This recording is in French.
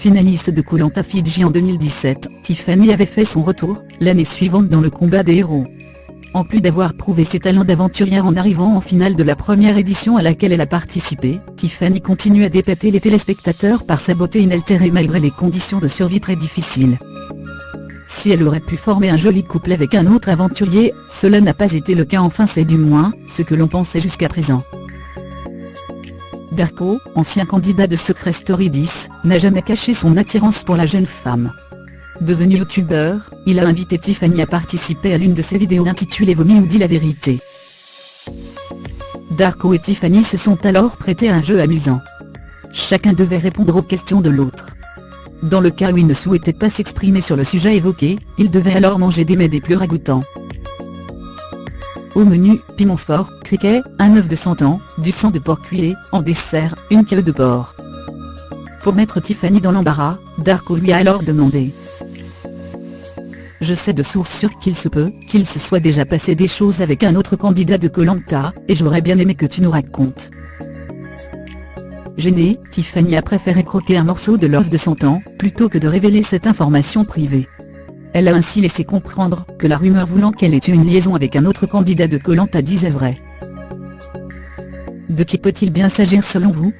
Finaliste de Koh Lanta Fidji en 2017, Tiffany avait fait son retour, l'année suivante dans le combat des héros. En plus d'avoir prouvé ses talents d'aventurière en arrivant en finale de la première édition à laquelle elle a participé, Tiffany continue à dépater les téléspectateurs par sa beauté inaltérée malgré les conditions de survie très difficiles. Si elle aurait pu former un joli couple avec un autre aventurier, cela n'a pas été le cas, enfin c'est du moins ce que l'on pensait jusqu'à présent. Darko, ancien candidat de Secret Story 10, n'a jamais caché son attirance pour la jeune femme. Devenu youtubeur, il a invité Tiffany à participer à l'une de ses vidéos intitulée Vomi ou dit la vérité. Darko et Tiffany se sont alors prêtés à un jeu amusant. Chacun devait répondre aux questions de l'autre. Dans le cas où il ne souhaitait pas s'exprimer sur le sujet évoqué, il devait alors manger des mets des plus ragoûtants. Au menu, piment fort, criquet, un œuf de 100 ans, du sang de porc cuit, en dessert, une queue de porc. Pour mettre Tiffany dans l'embarras, Darko lui a alors demandé: je sais de source sûre qu'il se peut qu'il se soit déjà passé des choses avec un autre candidat de Koh Lanta, et j'aurais bien aimé que tu nous racontes. Gênée, Tiffany a préféré croquer un morceau de l'œuf de 100 ans, plutôt que de révéler cette information privée. Elle a ainsi laissé comprendre que la rumeur voulant qu'elle ait eu une liaison avec un autre candidat de Koh Lanta disait vrai. De qui peut-il bien s'agir selon vous?